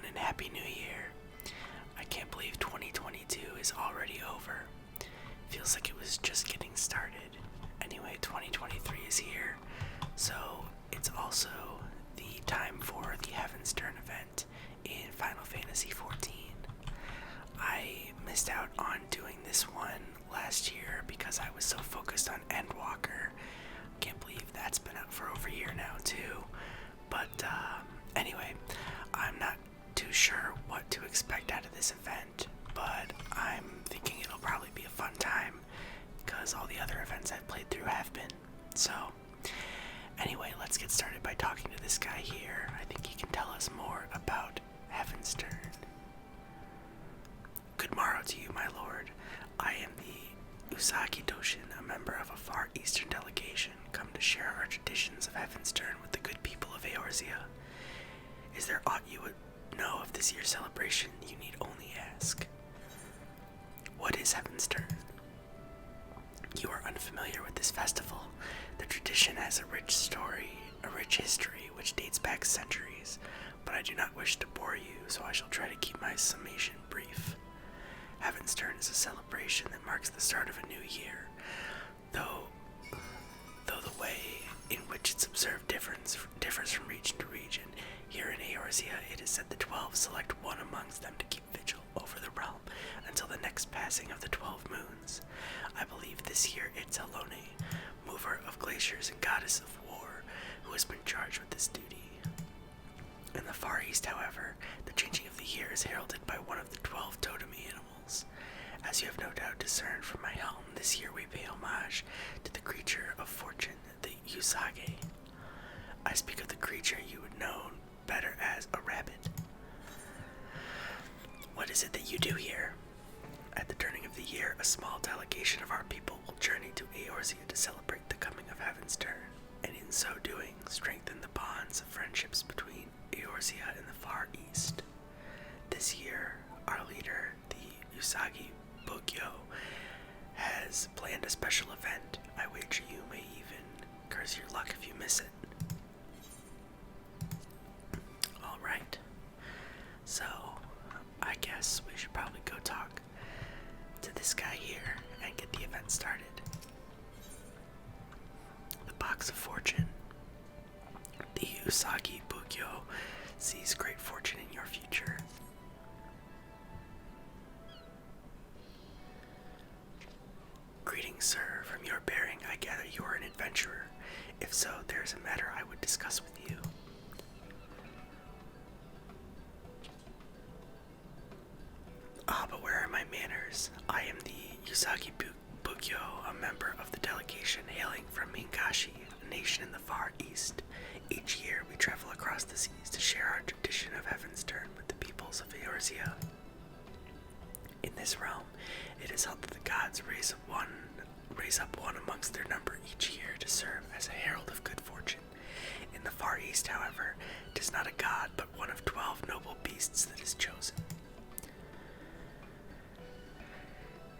everyone, and Happy New Year. I can't believe 2022 is already over. Feels like it was just getting started. Anyway, 2023 is here, so it's also the time for the Heavensturn event in Final Fantasy XIV. I missed out on doing this one last year because I was so focused on Endwalker. Can't believe that's been out for over a year now too. But anyway, I'm not too sure what to expect out of this event, but I'm thinking it'll probably be a fun time because all the other events I've played through have been. So anyway, let's get started by talking to this guy here. I think he can tell us more about Heavensturn. Good morrow to you, my lord. I am the Usagi Doshin, a member of a far eastern delegation, come to share our traditions of Heavensturn with the good people of Eorzea. Is there aught you would know of this year's celebration? You need only ask. What is Heavensturn? You are unfamiliar with this festival. The tradition has a rich story, a rich history, which dates back centuries, but I do not wish to bore you, so I shall try to keep my summation brief. Heavensturn is a celebration that marks the start of a new year, though the way in which it's observed differs from region to region. Here in Eorzea, it is said the 12 select one amongst them to keep vigil over the realm until the next passing of the 12 moons. I believe this year it's Helone, mover of glaciers and goddess of war, who has been charged with this duty. In the Far East, however, the changing of the year is heralded by one of the 12 totem animals. As you have no doubt discerned from my helm, this year we pay homage to the creature of fortune, the Usagi. I speak of the creature you would know better as a rabbit. What is it that you do here? At the turning of the year, a small delegation of our people will journey to Eorzea to celebrate the coming of Heavensturn, and in so doing, strengthen the bonds of friendships between Eorzea and the Far East. This year, our leader, the Usagi Bugyo, has planned a special event. I wager you may even curse your luck if you miss it. Alright, so I guess we should probably go talk to this guy here and get the event started. The Box of Fortune. The Usagi Bugyo sees great fortune in your future. Greetings, sir. From your bearing, I gather you are an adventurer. If so, there is a matter I would discuss with you. But where are my manners? I am the Usagi Bugyo, a member of the delegation hailing from Mingashi, a nation in the Far East. Each year, we travel across the seas to share our tradition of Heavensturn with the peoples of Eorzea. In this realm, it is held that the gods raise up one amongst their number each year to serve as a herald of good fortune. In the Far East, however, it is not a god, but one of 12 noble beasts that is chosen.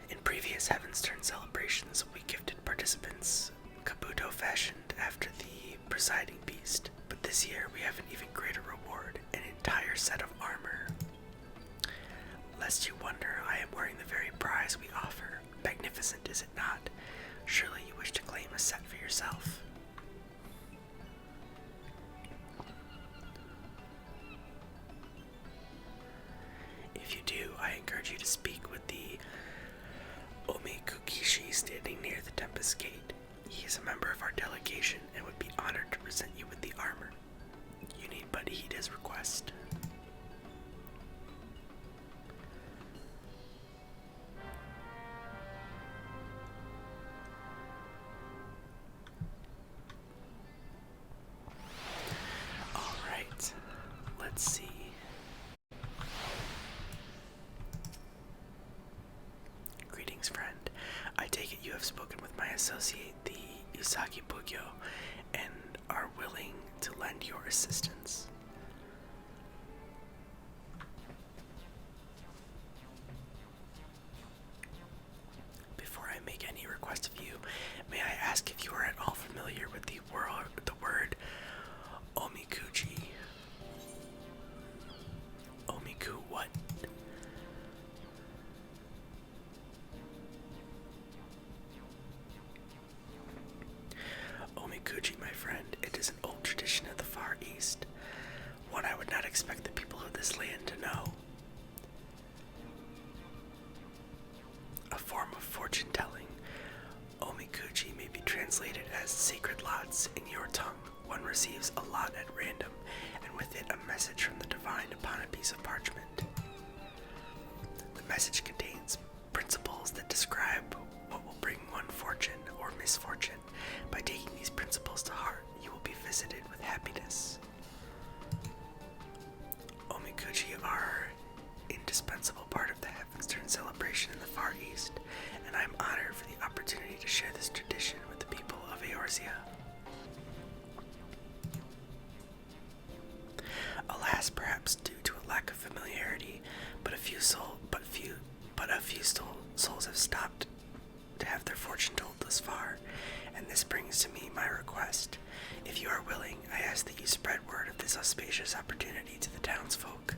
In previous Heavensturn celebrations, we gifted participants kabuto fashioned after the presiding beast, but this year we have an even greater reward, an entire set of armor. Lest you wonder, I am wearing the very prize we offer. Magnificent, is it not? Surely you wish to claim a set for yourself. If you do, I encourage you to speak with the Omikukishi standing near the Tempest Gate. He is a member of our delegation and would be honored to present you with the armor. You need but heed his request. Alright, let's see. Greetings, friend. I take it you have spoken with my associate, the Usagi Bugyo, and are willing to lend your assistance. Before I make any request of you, may I ask if you are at all familiar with the word Omikuji? East, one I would not expect the people of this land to know. A form of fortune telling, omikuji may be translated as sacred lots in your tongue. One receives a lot at random, and with it a message from the divine upon a piece of parchment. The message contains principles that describe what will bring one fortune or misfortune. By taking these principles to heart, you will be visited with happiness. Omikuji are an indispensable part of the Heavensturn celebration in the Far East, and I am honored for the opportunity to share this tradition with the people of Eorzea. Alas, perhaps due to a lack of familiarity, but a few souls have stopped to have their fortune told thus far, and this brings to me my request. If you are willing, I ask that you spread word of this auspicious opportunity to the townsfolk.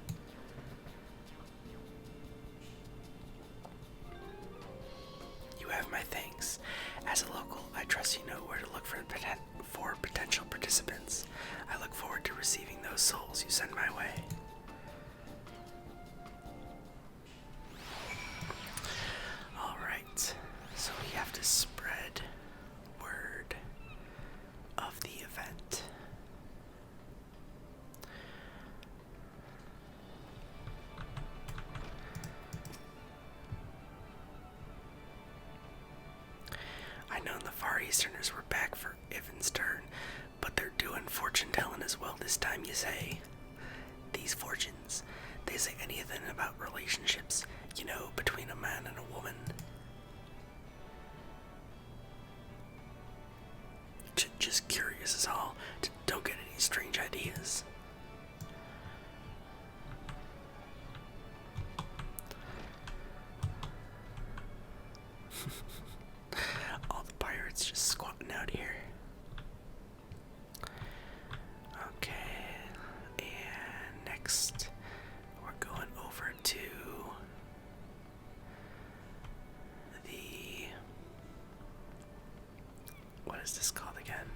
You have my thanks. As a local, I trust you know where to look for potential participants. I look forward to receiving those souls you send my way. Alright, so we have to spread word of the event. I know the Far Easterners were back for Heavensturn, but they're doing fortune telling as well this time, you say. These fortunes, they say anything about relationships, you know, between a man and a woman. Just curious is all. Don't get any strange ideas. All the pirates just squatting out here. Okay, and next we're going over to the, what is this called again?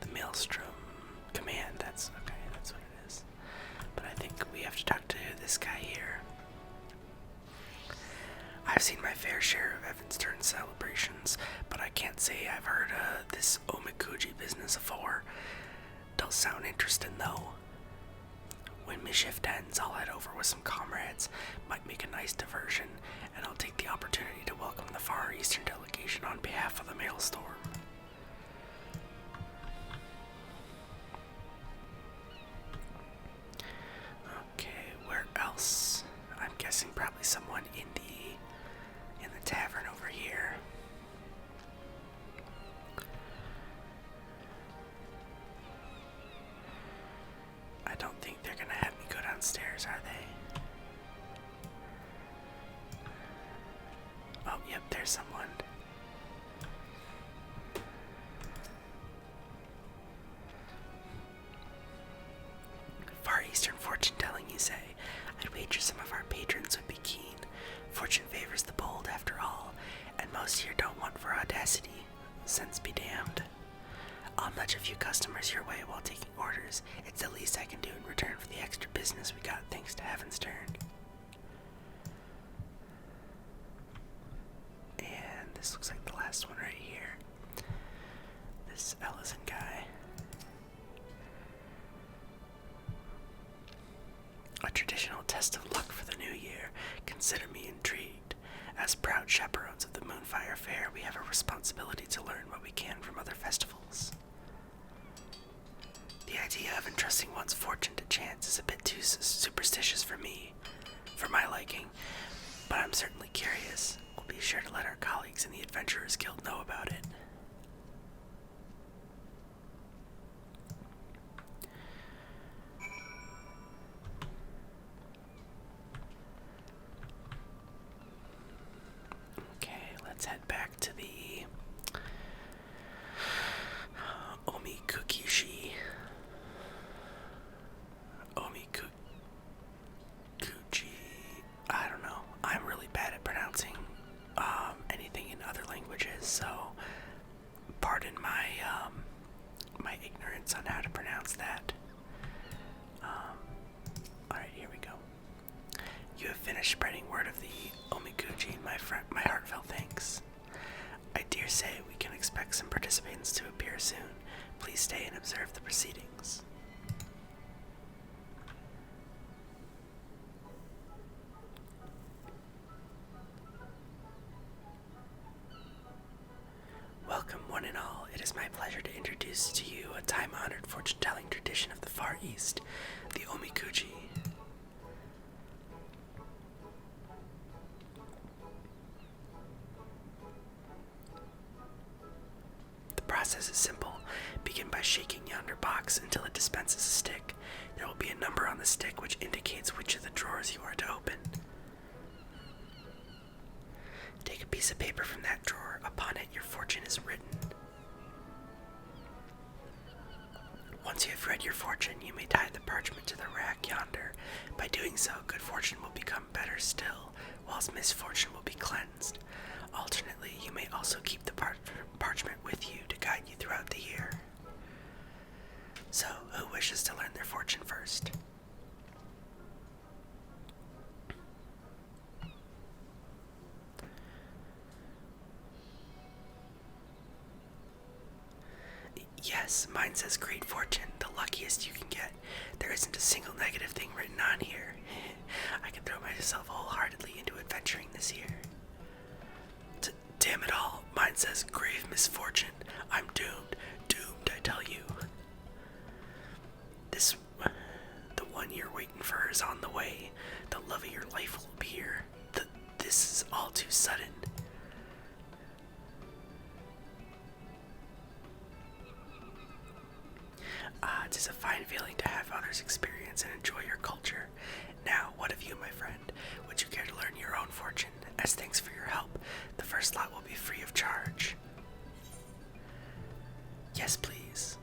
The Maelstrom Command. That's okay, that's what it is. But I think we have to talk to this guy here. I've seen my fair share of Heavensturn celebrations, but I can't say I've heard this omikuji business before. Does sound interesting though. When my shift ends, I'll head over with some comrades. Might make a nice diversion, and I'll take the opportunity to welcome the Far Eastern delegation on behalf of the Maelstrom. Okay, where else? I'm guessing probably someone in the tavern over here. I don't think they're gonna have me go downstairs, are they? Oh, yep, there's someone. Far Eastern fortune telling, you say? I'd wager some of our patrons would be keen. Fortune favors the bold, after all, and most here don't want for audacity. Sense be damned. I'll nudge a few customers your way while taking orders. It's the least I can do in return for the extra business we got thanks to Heavensturn. And this looks like the last one right here. This Ellison guy. A traditional test of luck for the new year. Consider me intrigued. As proud chaperones of the Moonfire Fair, we have a responsibility to learn what we can from other festivals. The idea of entrusting one's fortune to chance is a bit too superstitious for my liking, but I'm certainly curious. We'll be sure to let our colleagues in the Adventurers Guild know about it. Okay, let's head back to the Omikuji. I don't know. I'm really bad at pronouncing spreading word of the Omikuji, my heartfelt thanks. I dare say we can expect some participants to appear soon. Please stay and observe the proceedings. Welcome, one and all. It is my pleasure to introduce to you a time-honored fortune-telling tradition of the Far East, the Omikuji. The process is simple. Begin by shaking yonder box until it dispenses a stick. There will be a number on the stick which indicates which of the drawers you are to open. Take a piece of paper from that drawer. Upon it, your fortune is written. Once you have read your fortune, you may tie the parchment to the rack yonder. By doing so, good fortune will become better still, whilst misfortune will be cleansed. Alternately, you may also keep the parchment with you to guide you throughout the year. So, who wishes to learn their fortune first? Yes, mine says great fortune, the luckiest you can get. There isn't a single negative thing written on here. I can throw myself wholeheartedly into adventuring this year. Damn it all, mine says grave misfortune. I'm doomed, I tell you. The one you're waiting for is on the way. The love of your life will appear. This is all too sudden. It is a fine feeling to have others experience and enjoy your culture. Now, what of you, my friend? Would you care to learn your own fortune? As thanks for your help, the first lot will be free of charge. Yes, please.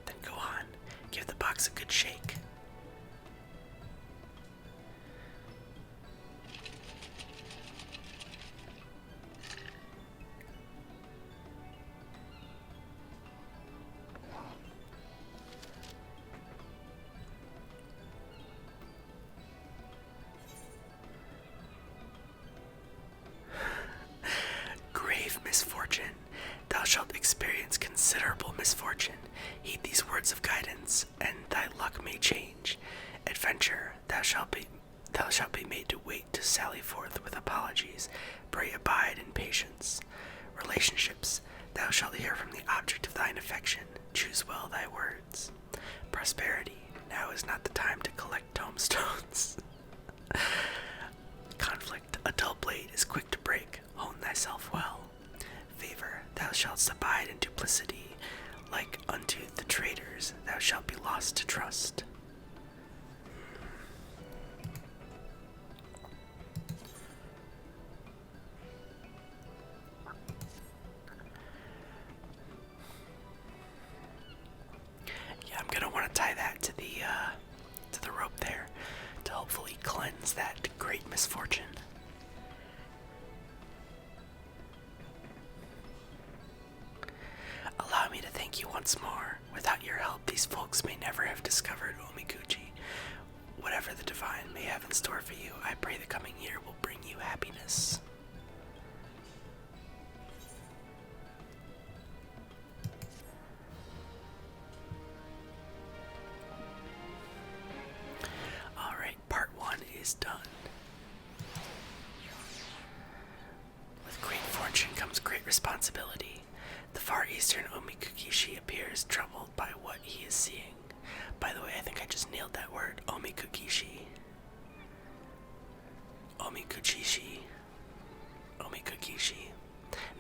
Then go on. Give the box a good shake. Misfortune. Thou shalt experience considerable misfortune. Heed these words of guidance, and thy luck may change. Adventure, thou shalt be made to wait to sally forth with apologies. Pray abide in patience. Relationships, thou shalt hear from the object of thine affection. Choose well thy words. Prosperity, now is not the time to collect tombstones. Conflict, a dull blade is quick to break. Hone thyself well. Favor, thou shalt abide in duplicity. Like unto the traitors, thou shalt be lost to trust. Yeah, I'm gonna want to tie that to the rope there to hopefully cleanse that great misfortune. Allow me to thank you once more. Without your help, these folks may never have discovered Omikuji. Whatever the divine may have in store for you, I pray the coming year will bring you happiness. Alright, part 1 is done. With great fortune comes great responsibility. The Far Eastern Omikukishi appears troubled by what he is seeing. By the way, I think I just nailed that word. Omikukishi. Omikuchishi. Omikukishi.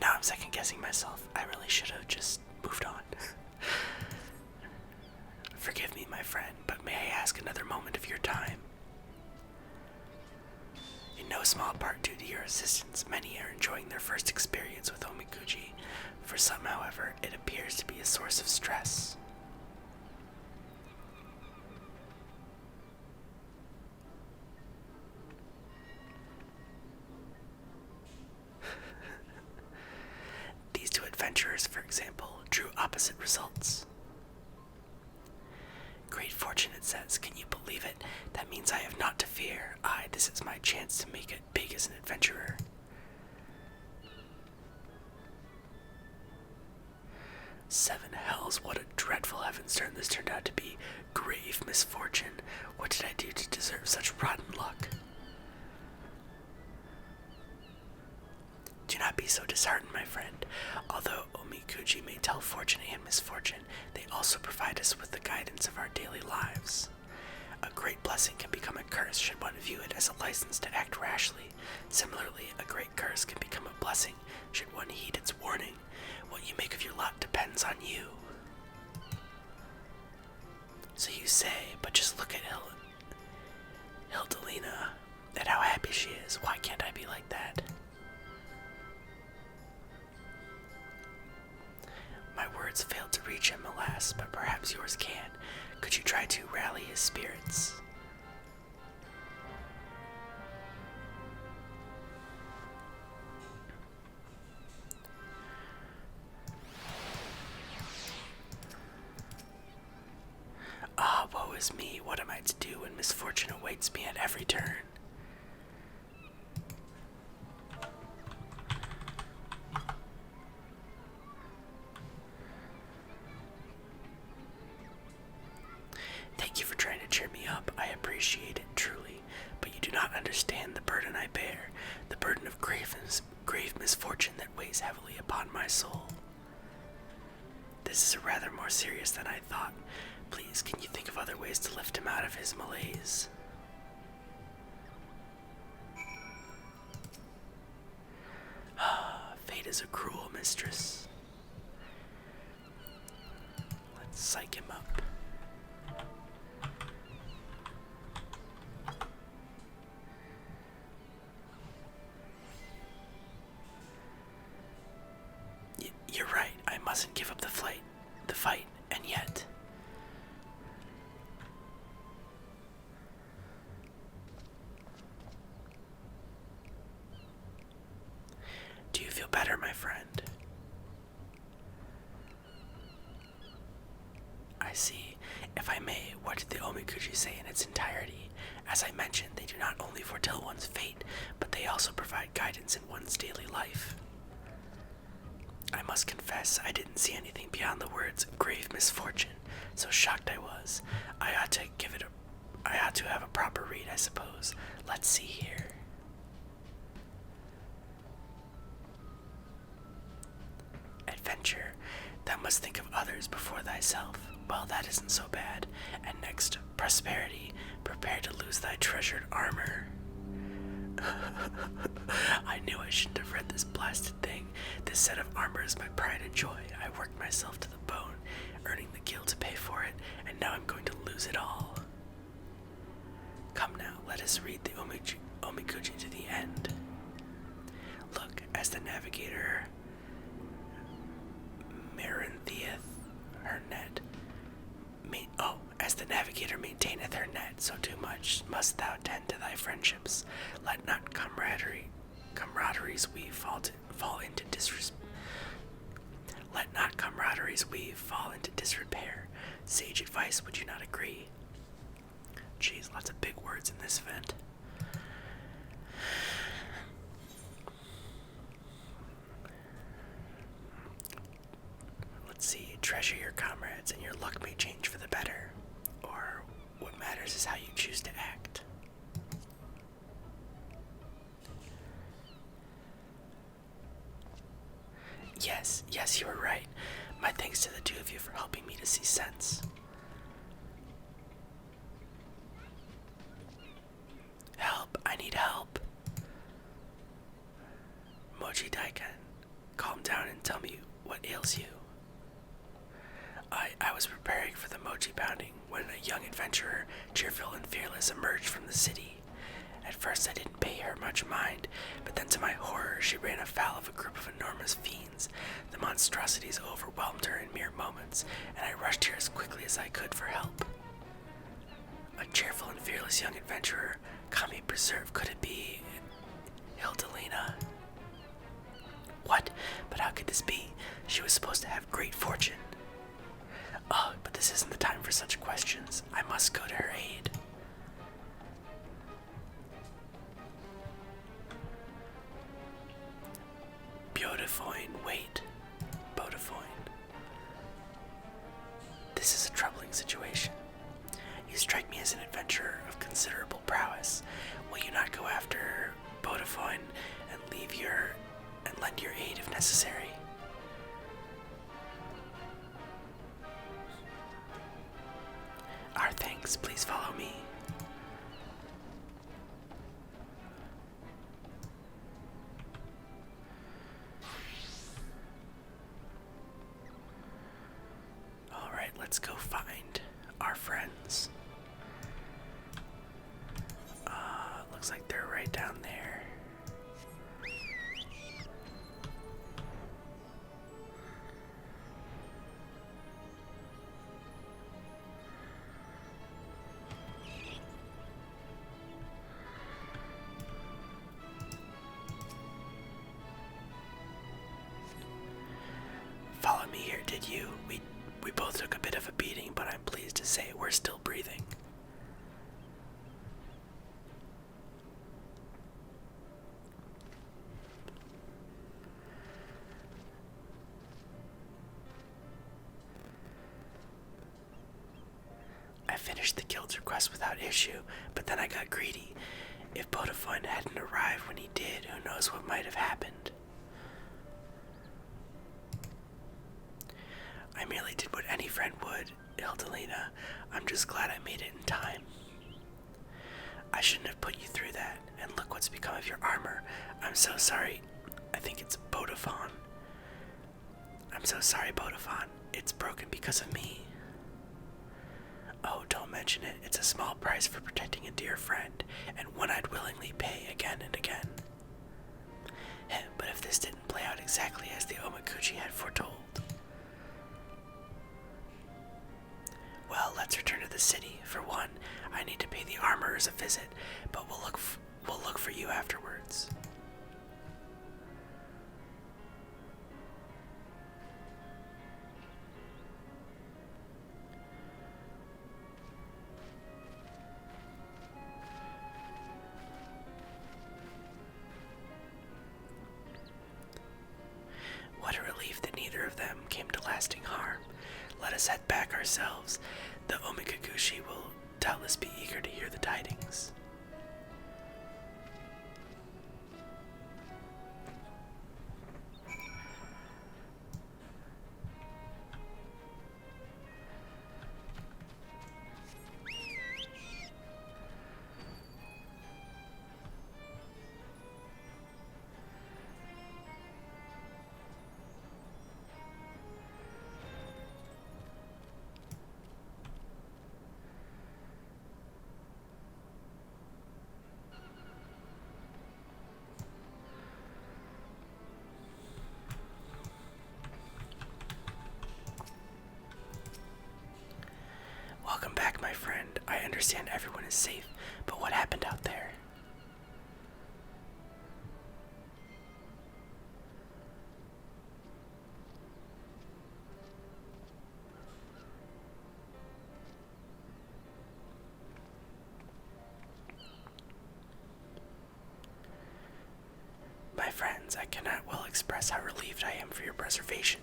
Now I'm second guessing myself. I really should have just moved on. Forgive me, my friend, but may I ask another moment of your time? In no small part due to your assistance, many are enjoying their first experience with Omikuji. For some, however, it appears to be a source of stress. These two adventurers, for example, drew opposite results. says. Can you believe it? That means I have naught to fear. This is my chance to make it big as an adventurer. Seven hells, what a dreadful Heavensturn this turned out to be. Grave misfortune. What did I do to deserve such rotten luck? Do not be so disheartened, my friend. Although Omikuji may tell fortune and misfortune, they also provide us with the guidance of our daily lives. A great blessing can become a curse should one view it as a license to act rashly. Similarly, a great curse can become a blessing should one heed its warning. What you make of your lot depends on you. So you say, but just look at Hildalina, at how happy she is. Why can't I be like that? My words failed to reach him, alas, but perhaps yours can. Could you try to rally his spirits? Woe is me. What am I to do when misfortune awaits me at every turn? Thank you for trying to cheer me up. I appreciate it, truly. But you do not understand the burden I bear, the burden of grave misfortune that weighs heavily upon my soul. This is rather more serious than I thought. Please, can you think of other ways to lift him out of his malaise? Fate is a cruel mistress. Let's psych him up. You're right, I mustn't give up the fight, and yet... Do you feel better, my friend? I see. If I may, what did the Omikuji say in its entirety? As I mentioned, they do not only foretell one's fate, but they also provide guidance in one's daily life. I must confess, I didn't see anything beyond the words grave misfortune. So shocked I was. I ought to have a proper read, I suppose. Let's see here. Adventure. Thou must think of others before thyself. Well, that isn't so bad. And next, prosperity. Prepare to lose thy treasured armor. I knew I shouldn't have read this blasted thing. This set of armor is my pride and joy. I worked myself to the bone, earning the guild to pay for it, and now I'm going to lose it all. Come now, let us read the Omikuji to the end. Look, as the navigator her net. As the navigator maintaineth her net, so too much must thou tend to thy friendships. Let not camaraderie's weave fall into disrepair. Sage advice, would you not agree? Jeez, lots of big words in this event. Let's see, treasure your comrades and your luck may change for the better. Or what matters is how you choose to act. Yes, you were right. My thanks to the two of you for helping me to see sense. Help, I need help. Mochi Daikan, calm down and tell me what ails you. I was preparing for the mochi pounding when a young adventurer, cheerful and fearless, emerged from the city. At first I didn't pay her much mind, but then to my horror she ran afoul of a group of enormous fiends. The monstrosities overwhelmed her in mere moments, and I rushed here as quickly as I could for help. A cheerful and fearless young adventurer, Kami preserve, could it be Hildalina? What? But how could this be? She was supposed to have great fortune. But this isn't the time for such questions. I must go to her aid. Beautifoin, wait. Beautifoin. This is a troubling situation. You strike me as an adventurer of considerable prowess. Will you not go after Beautifoin and lend your aid if necessary? Our thanks, please follow me. Alright, let's go find our friends. Looks like they're right down there. Follow me here, did you? We both took a bit of a beating, but I'm pleased to say we're still breathing. I finished the guild's request without issue, but then I got greedy. If Beautifoin hadn't arrived when he did, who knows what might have happened. I merely did what any friend would, Ildelina. I'm just glad I made it in time. I shouldn't have put you through that, and look what's become of your armor. I'm so sorry. I think it's Beautifoin. I'm so sorry, Beautifoin. It's broken because of me. Oh, don't mention it. It's a small price for protecting a dear friend, and one I'd willingly pay again and again. But if this didn't play out exactly as the Omakuchi had foretold. Well, let's return to the city. For one, I need to pay the armorers a visit, but we'll look for you afterwards. What a relief that neither of them came to lasting harm. Let us head back ourselves. The Omikaguchi will doubtless be eager to hear the tidings. Welcome back, my friend. I understand everyone is safe, but what happened out there? My friends, I cannot well express how relieved I am for your preservation.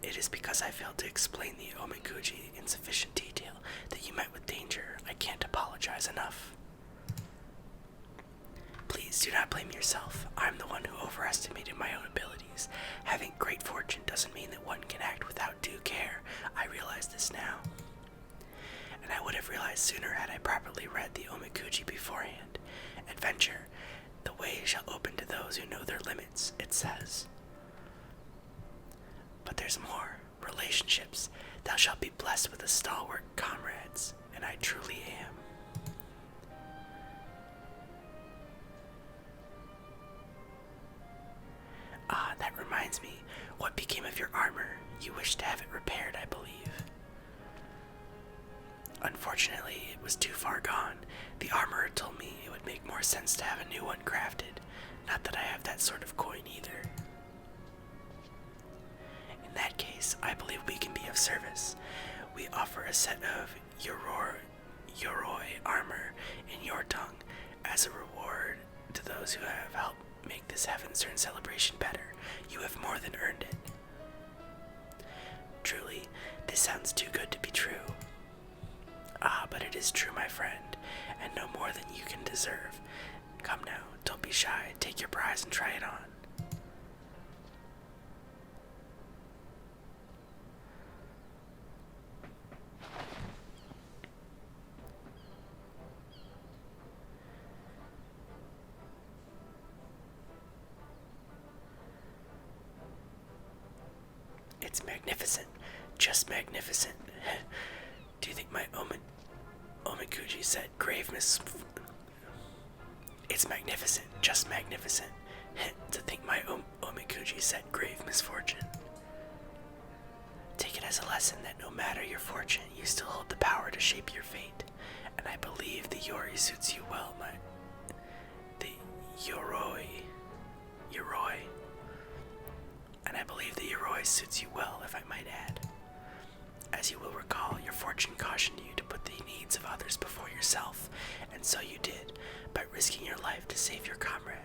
It is because I failed to explain the Omikuji in sufficient detail that you met with danger. I can't apologize enough. Please do not blame yourself. I'm the one who overestimated my own abilities. Having great fortune doesn't mean that one can act without due care. I realize this now. And I would have realized sooner had I properly read the Omikuji beforehand. Adventure. The way shall open to those who know their limits, it says. But there's more. Relationships. Thou shalt be blessed with a stalwart comrades, and I truly am. Ah, that reminds me. What became of your armor? You wished to have it repaired, I believe. Unfortunately, it was too far gone. The armorer told me it would make more sense to have a new one crafted. Not that I have that sort of coin either. In that case, I believe we can be of service. We offer a set of Yoroi armor in your tongue as a reward to those who have helped make this Heavensturn celebration better. You have more than earned it. Truly, this sounds too good to be true. Ah, but it is true, my friend, and no more than you can deserve. Come now, don't be shy. Take your prize and try it on. It's magnificent. Just magnificent. Do you think my Omikuji said grave It's magnificent. Just magnificent. To think my Omikuji said grave misfortune. Take it as a lesson that no matter your fortune, you still hold the power to shape your fate. And I believe the Yori suits you well, the Yoroi. And I believe the Yoroi suits you well, if I might add. As you will recall, your fortune cautioned you to put the needs of others before yourself, and so you did, by risking your life to save your comrade.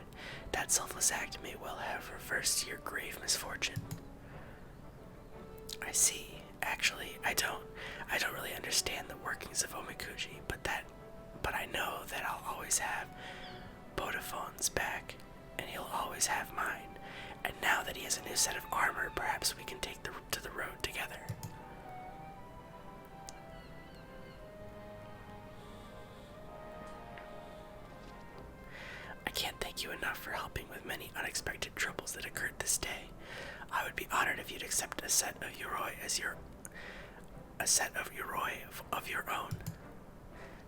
That selfless act may well have reversed your grave misfortune. I see. Actually, I don't really understand the workings of Omikuji, but I know that I'll always have Bodafone's back, and he'll always have mine. And now that he has a new set of armor, perhaps we can take to the road together. I can't thank you enough for helping with many unexpected troubles that occurred this day. I would be honored if you'd accept a set of Yoroi of your own.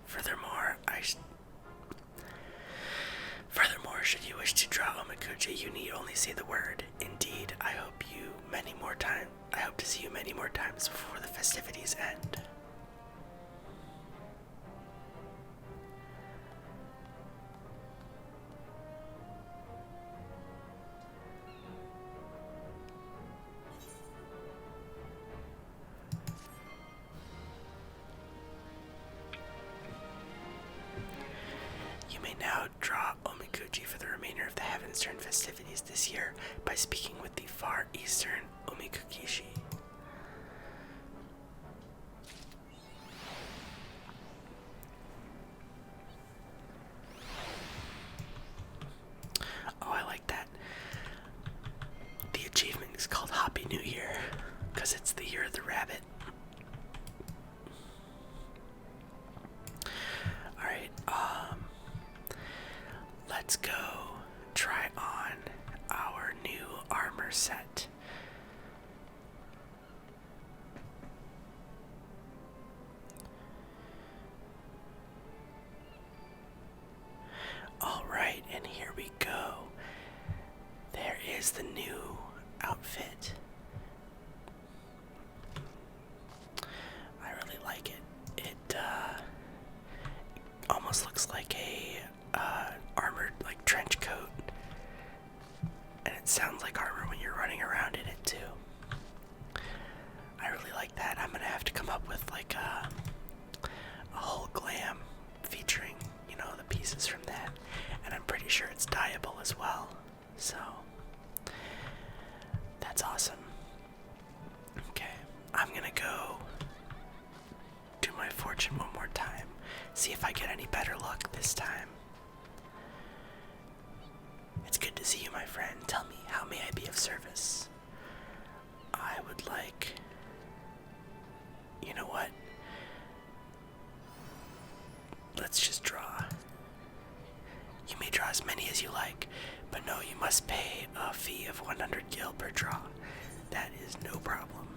Furthermore, should you wish to draw Omikuji, you need only say the word. Indeed, I hope to see you many more times before the festivities end. You may now draw Omikuji for the remainder of the Heavensturn festivities this year by speaking with the Far Eastern Omikukishi. Oh, I like that. The achievement is called Happy New Year, because it's the year of the rabbit. Alright, let's go try on our new armor set. Alright, and here we go. There is the new outfit. I really like it. It almost looks like a armored like trench coat, and it sounds like armor when you're running around in it too. I really like that. I'm gonna have to come up with like a whole glam featuring, the pieces from that, and I'm pretty sure it's dyeable as well. So that's awesome. Okay, I'm gonna go do my fortune one more time. See if I get any better luck this time. It's good to see you, my friend. Tell me, how may I be of service? I would like... You know what? Let's just draw. You may draw as many as you like, but no, you must pay a fee of 100 gil per draw. That is no problem.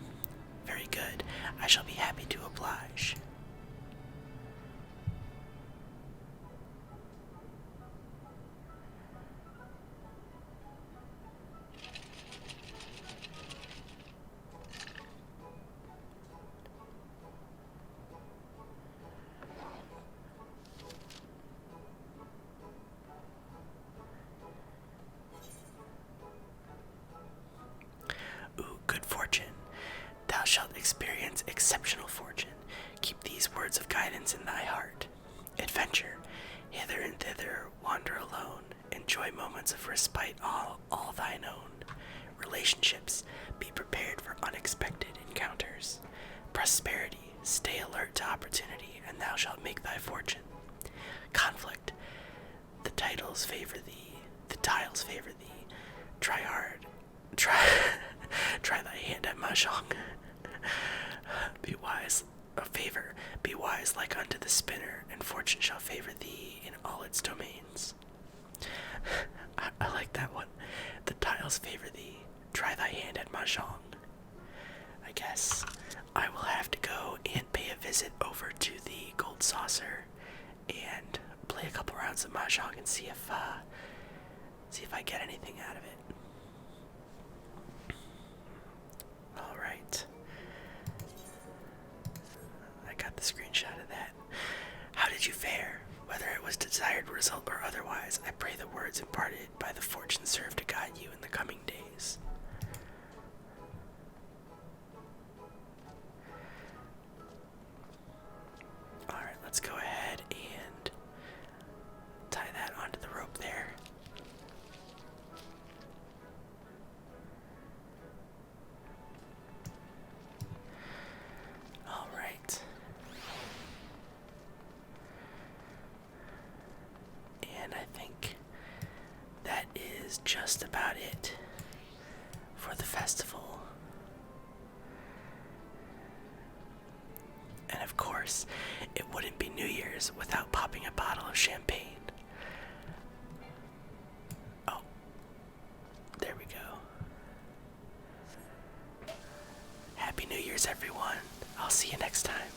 Very good. I shall be happy to oblige. Ooh, good fortune. Thou shalt experience exceptional fortune. words of guidance in thy heart. Adventure, hither and thither, wander alone, enjoy moments of respite, all thine own. Relationships, be prepared for unexpected encounters. Prosperity, stay alert to opportunity, and thou shalt make thy fortune. Conflict, the tiles favor thee, try hard, try thy hand at mahjong. Be wise like unto the spinner, and fortune shall favor thee in all its domains. I like that one. The tiles favor thee, try thy hand at mahjong. I guess I will have to go and pay a visit over to the Gold Saucer and play a couple rounds of mahjong and see if I get anything out of it. Alright. I got the screenshot of that. How did you fare? Whether it was desired result or otherwise, I pray the words imparted by the fortune serve to guide you in the coming days. Alright, let's go ahead and tie that onto the rope there. Alright. And I think that is just about it for the festival. And of course, it wouldn't be New Year's without popping a bottle of champagne. Oh, there we go. Happy New Year's, everyone. I'll see you next time.